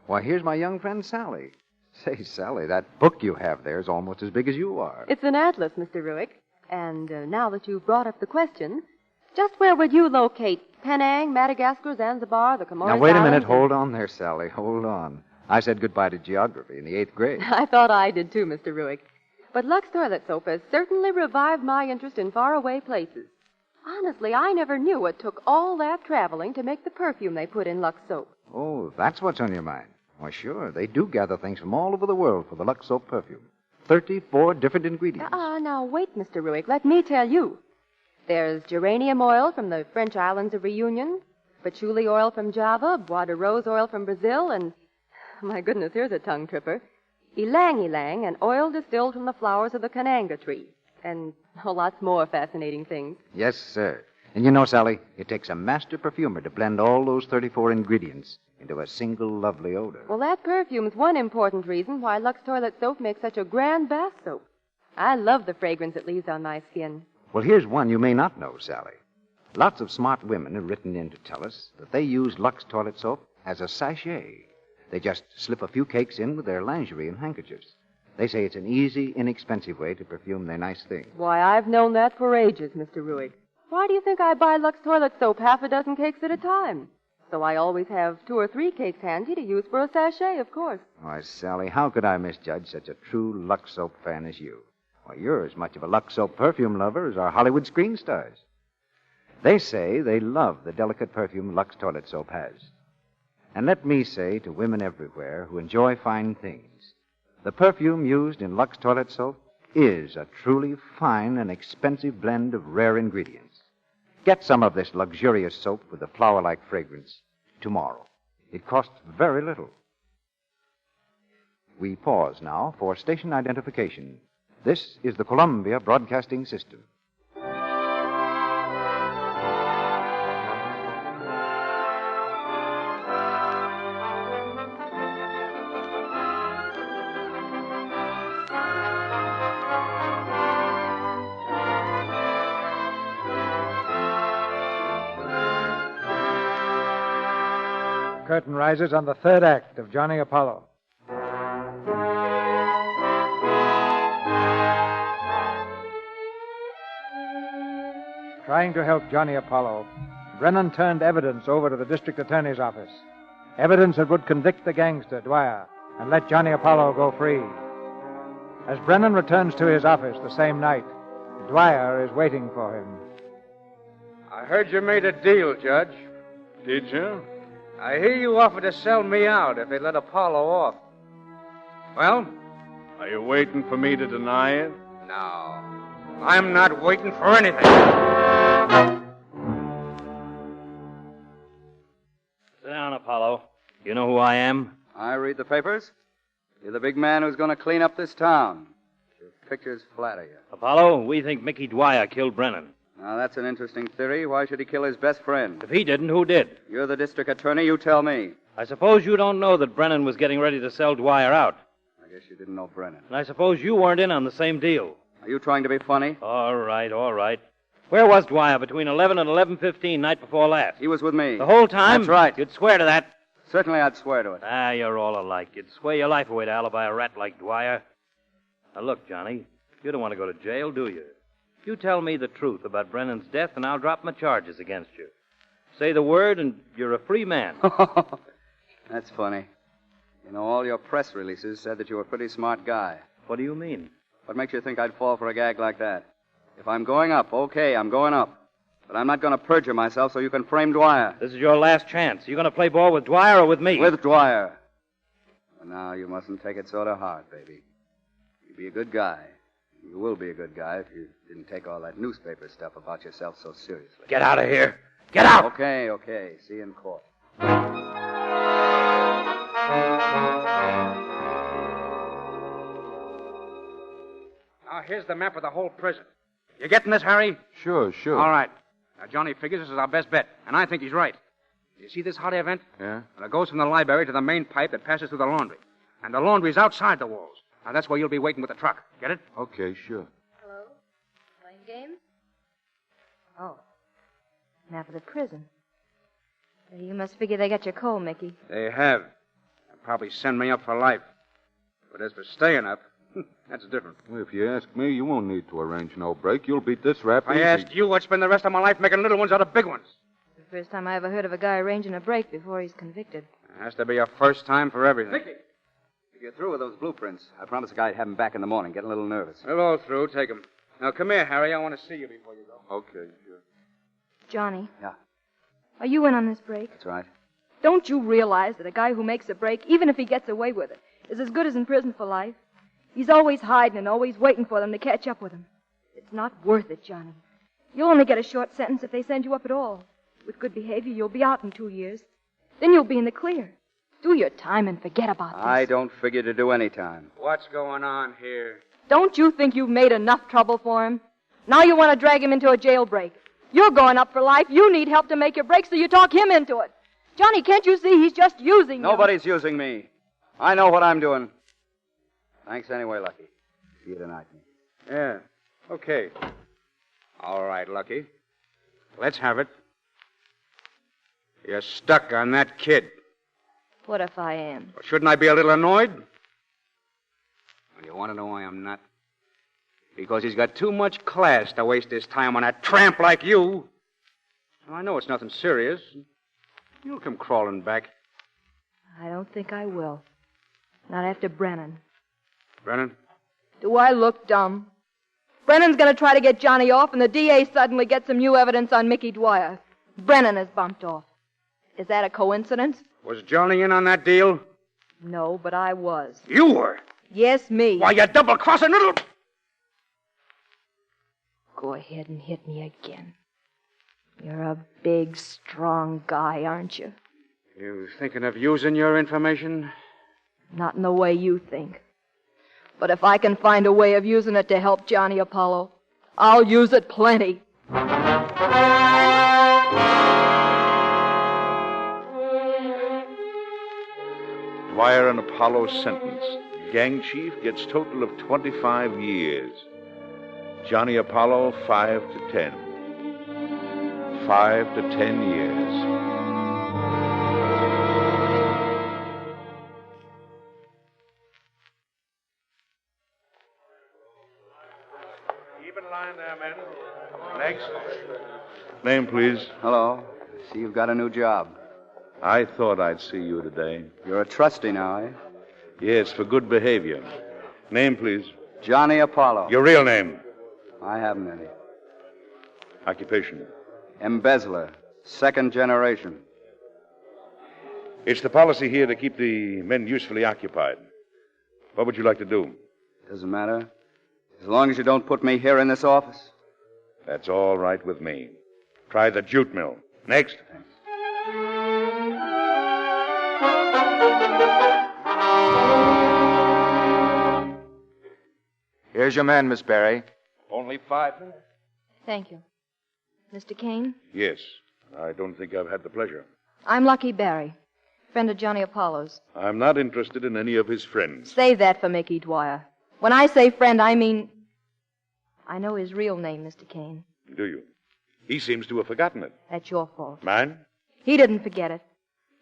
Why, here's my young friend Sally. Say, Sally, that book you have there is almost as big as you are. It's an atlas, Mr. Ruick. And now that you've brought up the question, just where would you locate Penang, Madagascar, Zanzibar, the Comores Now, wait a minute. Islands? Hold on there, Sally. Hold on. I said goodbye to geography in the 8th grade. I thought I did too, Mr. Ruick. But Lux Toilet Soap has certainly revived my interest in faraway places. Honestly, I never knew it took all that traveling to make the perfume they put in Lux Soap. Oh, that's what's on your mind. Why, sure. They do gather things from all over the world for the Lux Soap perfume. 34 different ingredients. Now, wait, Mr. Ruick. Let me tell you. There's geranium oil from the French islands of Reunion, patchouli oil from Java, bois de rose oil from Brazil, and, my goodness, here's a tongue tripper, ylang-ylang, an oil distilled from the flowers of the cananga tree, and lots more fascinating things. Yes, sir. And you know, Sally, it takes a master perfumer to blend all those 34 ingredients into a single lovely odor. Well, that perfume's one important reason why Lux Toilet Soap makes such a grand bath soap. I love the fragrance it leaves on my skin. Well, here's one you may not know, Sally. Lots of smart women have written in to tell us that they use Lux Toilet Soap as a sachet. They just slip a few cakes in with their lingerie and handkerchiefs. They say it's an easy, inexpensive way to perfume their nice things. Why, I've known that for ages, Mr. Ruick. Why do you think I buy Lux Toilet Soap half a dozen cakes at a time? So I always have 2 or 3 cakes handy to use for a sachet, of course. Why, Sally, how could I misjudge such a true Lux Soap fan as you? Why, you're as much of a Lux Soap perfume lover as our Hollywood screen stars. They say they love the delicate perfume Lux Toilet Soap has. And let me say to women everywhere who enjoy fine things, the perfume used in Lux Toilet Soap is a truly fine and expensive blend of rare ingredients. Get some of this luxurious soap with a flower-like fragrance tomorrow. It costs very little. We pause now for station identification. This is the Columbia Broadcasting System. Curtain rises on the third act of Johnny Apollo. Trying to help Johnny Apollo, Brennan turned evidence over to the district attorney's office. Evidence that would convict the gangster, Dwyer, and let Johnny Apollo go free. As Brennan returns to his office the same night, Dwyer is waiting for him. I heard you made a deal, Judge. Did you? I hear you offered to sell me out if they let Apollo off. Well? Are you waiting for me to deny it? No. I'm not waiting for anything. Sit down, Apollo. You know who I am? I read the papers. You're the big man who's going to clean up this town. Your pictures flatter you. Apollo, we think Mickey Dwyer killed Brennan. Now, that's an interesting theory. Why should he kill his best friend? If he didn't, who did? You're the district attorney. You tell me. I suppose you don't know that Brennan was getting ready to sell Dwyer out. I guess you didn't know Brennan. And I suppose you weren't in on the same deal. Are you trying to be funny? All right. Where was Dwyer between 11 and 11:15 night before last? He was with me. The whole time? That's right. You'd swear to that? Certainly I'd swear to it. You're all alike. You'd swear your life away to alibi a rat like Dwyer. Now, look, Johnny, you don't want to go to jail, do you? You tell me the truth about Brennan's death, and I'll drop my charges against you. Say the word, and you're a free man. That's funny. You know, all your press releases said that you were a pretty smart guy. What do you mean? What makes you think I'd fall for a gag like that? If I'm going up, okay, I'm going up. But I'm not going to perjure myself so you can frame Dwyer. This is your last chance. You going to play ball with Dwyer or with me? With Dwyer. And now you mustn't take it sort of hard, baby. You be a good guy. You will be a good guy if you didn't take all that newspaper stuff about yourself so seriously. Get out of here. Get out! Okay. See you in court. Now, here's the map of the whole prison. You getting this, Harry? Sure. All right. Now, Johnny figures this is our best bet, and I think he's right. You see this hot air vent? Yeah? Well, it goes from the library to the main pipe that passes through the laundry. And the laundry's outside the walls. Now, that's where you'll be waiting with the truck. Get it? Okay, sure. Hello? Playing games? Oh. Map of the prison. You must figure they got your coal, Mickey. They have. They'll probably send me up for life. But as for staying up, that's different. Well, if you ask me, you won't need to arrange no break. You'll beat this rap I easy. asked you, I'd spend the rest of my life making little ones out of big ones. It's the first time I ever heard of a guy arranging a break before he's convicted. It has to be a first time for everything. Mickey! If you're through with those blueprints, I promise the guy I'd have him back in the morning. Getting a little nervous. We're all through. Take him. Now, come here, Harry. I want to see you before you go. Okay, sure. Johnny. Yeah. Are you in on this break? That's right. Don't you realize that a guy who makes a break, even if he gets away with it, is as good as in prison for life? He's always hiding and always waiting for them to catch up with him. It's not worth it, Johnny. You'll only get a short sentence if they send you up at all. With good behavior, you'll be out in 2 years. Then you'll be in the clear. Do your time and forget about this. I don't figure to do any time. What's going on here? Don't you think you've made enough trouble for him? Now you want to drag him into a jailbreak. You're going up for life. You need help to make your break, so you talk him into it. Johnny, can't you see he's just using you? Nobody's using me. I know what I'm doing. Thanks anyway, Lucky. See you tonight. Yeah, okay. All right, Lucky. Let's have it. You're stuck on that kid. What if I am? Well, shouldn't I be a little annoyed? Well, you want to know why I'm not? Because he's got too much class to waste his time on a tramp like you. Well, I know it's nothing serious. You'll come crawling back. I don't think I will. Not after Brennan. Brennan? Do I look dumb? Brennan's going to try to get Johnny off, and the DA suddenly gets some new evidence on Mickey Dwyer. Brennan is bumped off. Is that a coincidence? Was Johnny in on that deal? No, but I was. You were? Yes, me. Why, you double-crossing little... Go ahead and hit me again. You're a big, strong guy, aren't you? You thinking of using your information? Not in the way you think. But if I can find a way of using it to help Johnny Apollo, I'll use it plenty. Dwyer and Apollo sentenced. Gang chief gets total of 25 years. Johnny Apollo, 5 to 10. 5 to 10 years. Keep in line there, men. Next. Name, please. Hello. See you've got a new job. I thought I'd see you today. You're a trustee now, eh? Yes, for good behavior. Name, please. Johnny Apollo. Your real name. I haven't any. Occupation. Embezzler. Second generation. It's the policy here to keep the men usefully occupied. What would you like to do? Doesn't matter. As long as you don't put me here in this office. That's all right with me. Try the jute mill. Next. Thanks. Here's your man, Miss Barry. Only 5 minutes? Thank you. Mr. Cain? Yes. I don't think I've had the pleasure. I'm Lucky Barry, friend of Johnny Apollo's. I'm not interested in any of his friends. Save that for Mickey Dwyer. When I say friend, I mean... I know his real name, Mr. Cain. Do you? He seems to have forgotten it. That's your fault. Mine? He didn't forget it.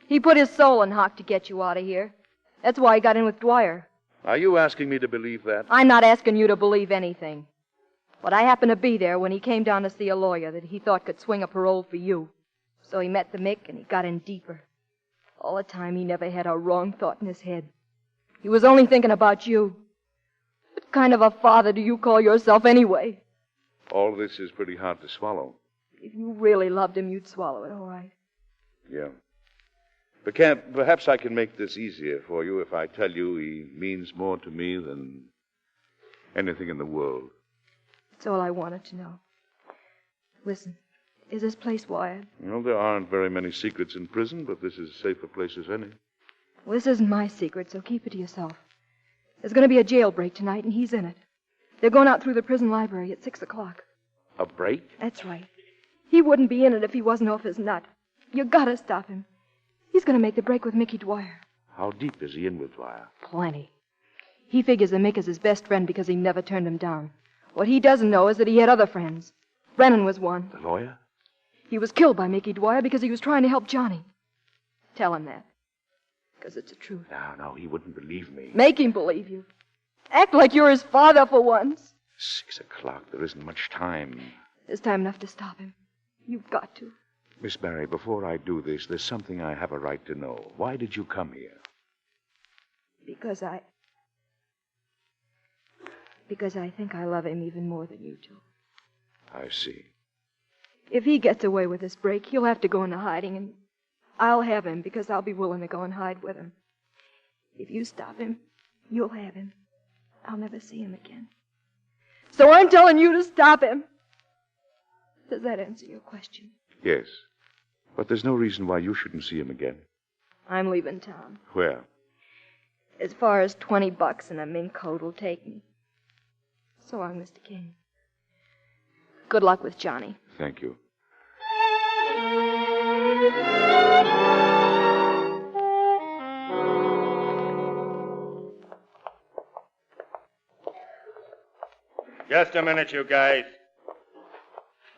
He put his soul in hock to get you out of here. That's why he got in with Dwyer. Are you asking me to believe that? I'm not asking you to believe anything. But I happened to be there when he came down to see a lawyer that he thought could swing a parole for you. So he met the Mick and he got in deeper. All the time he never had a wrong thought in his head. He was only thinking about you. What kind of a father do you call yourself anyway? All this is pretty hard to swallow. If you really loved him, you'd swallow it, all right. Yeah. Perhaps I can make this easier for you if I tell you he means more to me than anything in the world. That's all I wanted to know. Listen, is this place wired? Well, there aren't very many secrets in prison, but this is as safe a place as any. Well, this isn't my secret, so keep it to yourself. There's going to be a jailbreak tonight, and he's in it. They're going out through the prison library at 6 o'clock. A break? That's right. He wouldn't be in it if he wasn't off his nut. You gotta stop him. He's going to make the break with Mickey Dwyer. How deep is he in with Dwyer? Plenty. He figures the Mick is his best friend because he never turned him down. What he doesn't know is that he had other friends. Brennan was one. The lawyer? He was killed by Mickey Dwyer because he was trying to help Johnny. Tell him that. Because it's the truth. No, he wouldn't believe me. Make him believe you. Act like you're his father for once. 6 o'clock. There isn't much time. There's time enough to stop him. You've got to. Miss Barry, before I do this, there's something I have a right to know. Why did you come here? Because I think I love him even more than you do. I see. If he gets away with this break, he'll have to go into hiding, and I'll have him because I'll be willing to go and hide with him. If you stop him, you'll have him. I'll never see him again. So I'm telling you to stop him. Does that answer your question? Yes. But there's no reason why you shouldn't see him again. I'm leaving town. Where? As far as $20 and a mink coat will take me. So long, Mr. King. Good luck with Johnny. Thank you. Just a minute, you guys.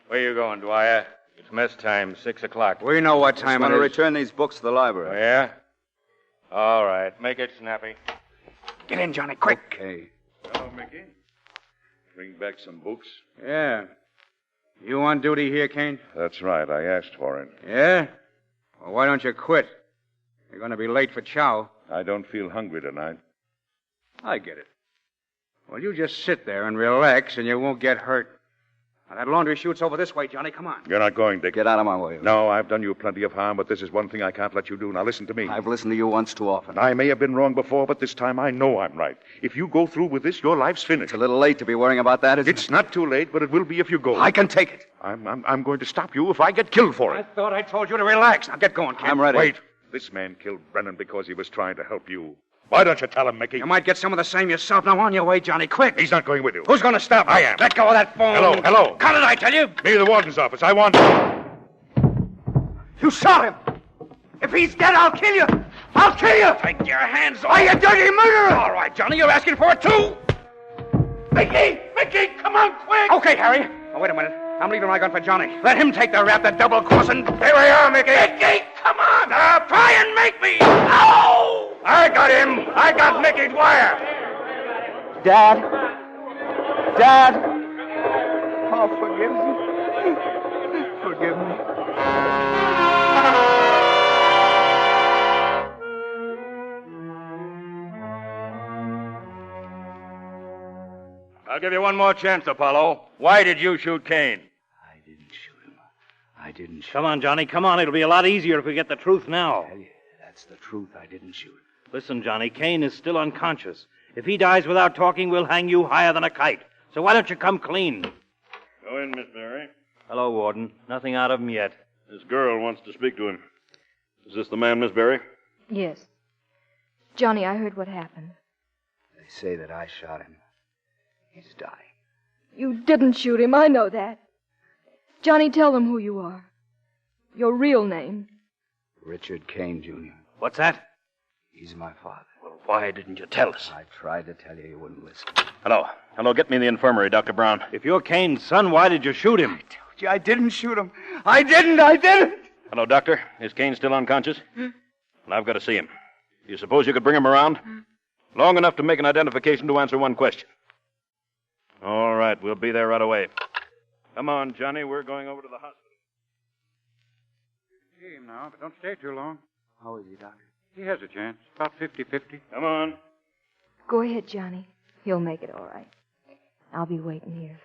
Where you going, Dwyer? It's mess time, 6 o'clock. We know what time it is. I want to return these books to the library. Oh, yeah? All right. Make it snappy. Get in, Johnny, quick. Okay. Hello, Mickey. Bring back some books. Yeah. You on duty here, Cain? That's right. I asked for it. Yeah? Well, why don't you quit? You're going to be late for chow. I don't feel hungry tonight. I get it. Well, you just sit there and relax, and you won't get hurt. Now, that laundry chute's over this way, Johnny. Come on. You're not going, Dick. Get out of my way. No, I've done you plenty of harm, but this is one thing I can't let you do. Now, listen to me. I've listened to you once too often. I may have been wrong before, but this time I know I'm right. If you go through with this, your life's finished. It's a little late to be worrying about that, isn't it? It's not too late, but it will be if you go. I can take it. I'm going to stop you if I get killed for it. I thought I told you to relax. Now, get going, Cain. I'm ready. Wait. This man killed Brennan because he was trying to help you. Why don't you tell him, Mickey? You might get some of the same yourself. Now, on your way, Johnny, quick. He's not going with you. Who's going to stop him? I am. Let go of that phone. Hello. Cut it, I tell you. Me to the warden's office. I want... You shot him. If he's dead, I'll kill you. I'll kill you. Take your hands off. Why, you dirty murderer. All right, Johnny, you're asking for it, too. Mickey, come on, quick. Okay, Harry. Oh, wait a minute. I'm leaving my gun for Johnny. Let him take the rap, that double-crossing. Here we are, Mickey. Mickey, come on. Now, try and make me. Ow! I got him. I got Mickey Dwyer. Dad? Oh, forgive me. I'll give you one more chance, Apollo. Why did you shoot Cain? I didn't shoot. Come on, Johnny. Come on. It'll be a lot easier if we get the truth now. Tell you, that's the truth. I didn't shoot. Listen, Johnny. Cain is still unconscious. If he dies without talking, we'll hang you higher than a kite. So why don't you come clean? Go in, Miss Barry. Hello, Warden. Nothing out of him yet. This girl wants to speak to him. Is this the man, Miss Barry? Yes. Johnny, I heard what happened. They say that I shot him. He's dying. You didn't shoot him. I know that. Johnny, tell them who you are. Your real name. Richard Cain, Jr. What's that? He's my father. Well, why didn't you tell us? I tried to tell you. You wouldn't listen. Hello, get me in the infirmary, Dr. Brown. If you're Cain's son, why did you shoot him? I told you I didn't shoot him. I didn't. Hello, Doctor. Is Cain still unconscious? Well, I've got to see him. You suppose you could bring him around? Long enough to make an identification to answer one question. All right, we'll be there right away. Come on, Johnny. We're going over to the hospital. See him now, but don't stay too long. How is he, Doctor? He has a chance. About 50-50. Come on. Go ahead, Johnny. You'll make it all right. I'll be waiting here.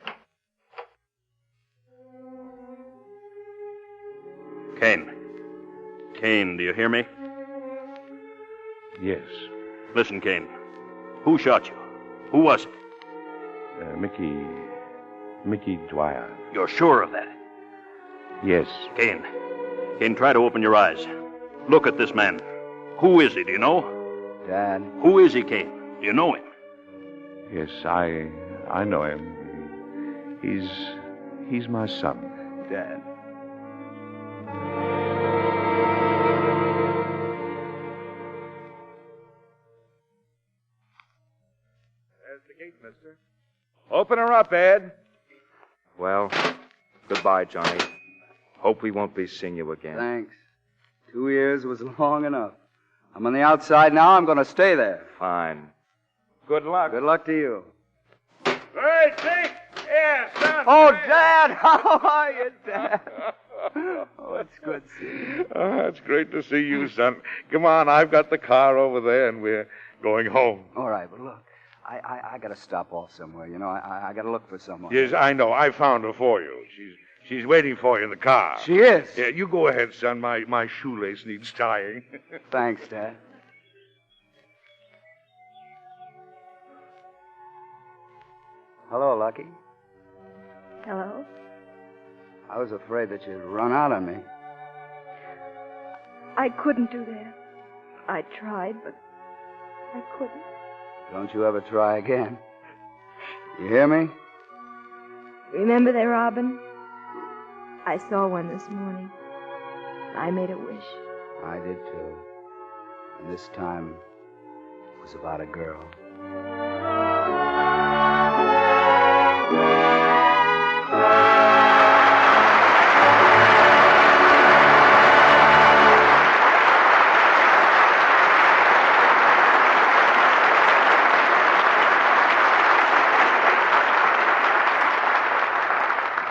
Cain, do you hear me? Yes. Listen, Cain. Who shot you? Who was it? Mickey Dwyer. You're sure of that? Yes. Cain, try to open your eyes. Look at this man. Who is he, do you know? Dad. Who is he, Cain? Do you know him? Yes, I know him. He's my son. Dad. There's the gate, mister. Open her up, Ed. Well, goodbye, Johnny. Hope we won't be seeing you again. Thanks. 2 years was long enough. I'm on the outside now. I'm going to stay there. Fine. Good luck. Good luck to you. Hey, Dick! Yeah, son! Oh, Dad! How are you, Dad? Oh, it's good seeing you. Oh, it's great to see you, son. Come on, I've got the car over there, and we're going home. All right, but look, I got to stop off somewhere. You know, I got to look for someone. Yes, I know. I found her for you. She's waiting for you in the car. She is? Yeah, you go ahead, son. My shoelace needs tying. Thanks, Dad. Hello, Lucky. Hello? I was afraid that you'd run out on me. I couldn't do that. I tried, but I couldn't. Don't you ever try again. You hear me? Remember that robin? I saw one this morning. I made a wish. I did, too. And this time, it was about a girl.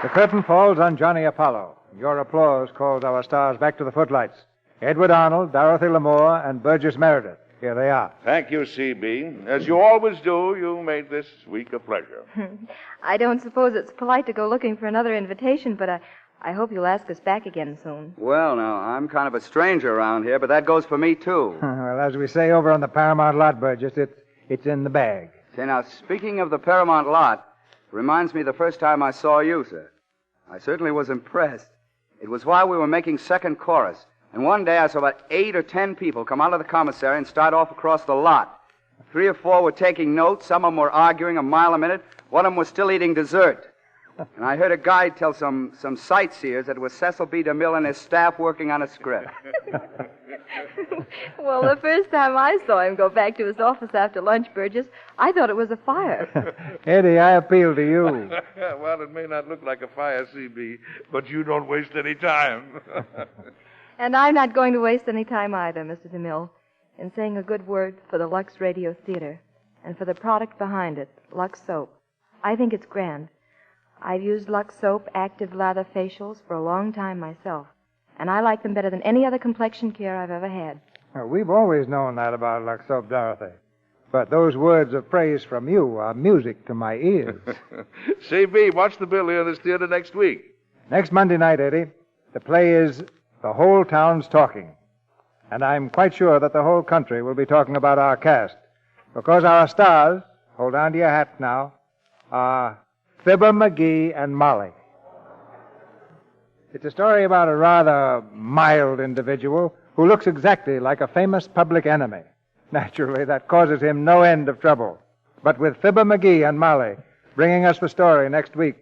The curtain falls on Johnny Apollo. Your applause calls our stars back to the footlights. Edward Arnold, Dorothy Lamour, and Burgess Meredith. Here they are. Thank you, C.B. As you always do, you made this week a pleasure. I don't suppose it's polite to go looking for another invitation, but I hope you'll ask us back again soon. Well, now, I'm kind of a stranger around here, but that goes for me, too. Well, as we say over on the Paramount lot, Burgess, it's in the bag. Say, now, speaking of the Paramount lot, reminds me of the first time I saw you, sir. I certainly was impressed. It was while we were making second chorus. And one day I saw about 8 or 10 people come out of the commissary and start off across the lot. 3 or 4 were taking notes. Some of them were arguing a mile a minute. One of them was still eating dessert. And I heard a guide tell some sightseers that it was Cecil B. DeMille and his staff working on a script. Well, the first time I saw him go back to his office after lunch, Burgess, I thought it was a fire. Eddie, I appeal to you. Well, it may not look like a fire, C.B., but you don't waste any time. And I'm not going to waste any time either, Mr. DeMille, in saying a good word for the Lux Radio Theater and for the product behind it, Lux Soap. I think it's grand. I've used Lux Soap active lather facials for a long time myself, and I like them better than any other complexion care I've ever had. Well, we've always known that about Lux Soap, Dorothy. But those words of praise from you are music to my ears. C.B., watch the bill here in this theater next week. Next Monday night, Eddie, the play is The Whole Town's Talking. And I'm quite sure that the whole country will be talking about our cast, because our stars, hold on to your hats now, are Fibber McGee and Molly. It's a story about a rather mild individual who looks exactly like a famous public enemy. Naturally, that causes him no end of trouble. But with Fibber McGee and Molly bringing us the story next week,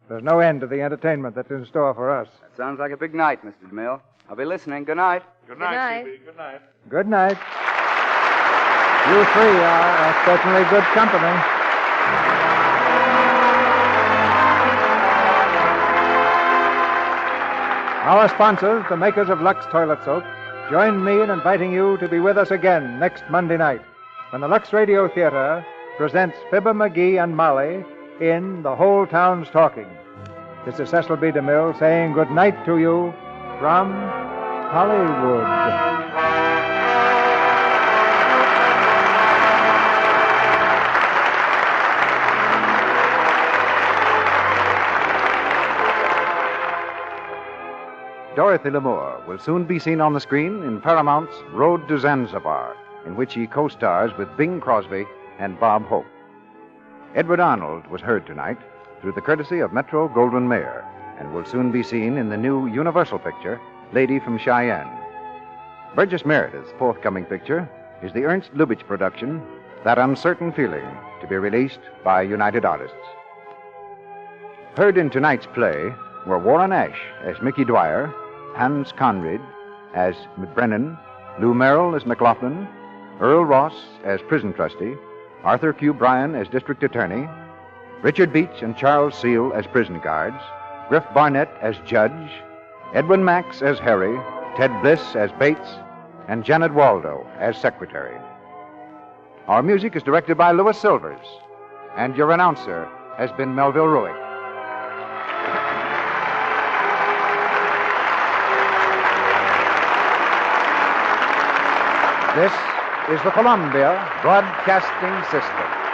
there's no end to the entertainment that's in store for us. That sounds like a big night, Mr. DeMille. I'll be listening. Good night. Good night, C.B. Good night. Good night. You three are certainly good company. Our sponsors, the makers of Lux Toilet Soap, join me in inviting you to be with us again next Monday night when the Lux Radio Theater presents Fibber McGee and Molly in The Whole Town's Talking. This is Cecil B. DeMille saying good night to you from Hollywood. Dorothy Lamour will soon be seen on the screen in Paramount's Road to Zanzibar, in which he co-stars with Bing Crosby and Bob Hope. Edward Arnold was heard tonight through the courtesy of Metro-Goldwyn-Mayer and will soon be seen in the new Universal picture, Lady from Cheyenne. Burgess Meredith's forthcoming picture is the Ernst Lubitsch production, That Uncertain Feeling, to be released by United Artists. Heard in tonight's play were Warren Ash as Mickey Dwyer, Hans Conried as Brennan, Lou Merrill as McLaughlin, Earl Ross as prison trustee, Arthur Q. Bryan as district attorney, Richard Beach and Charles Seal as prison guards, Griff Barnett as judge, Edwin Max as Harry, Ted Bliss as Bates, and Janet Waldo as secretary. Our music is directed by Louis Silvers, and your announcer has been Melville Ruick. This is the Columbia Broadcasting System.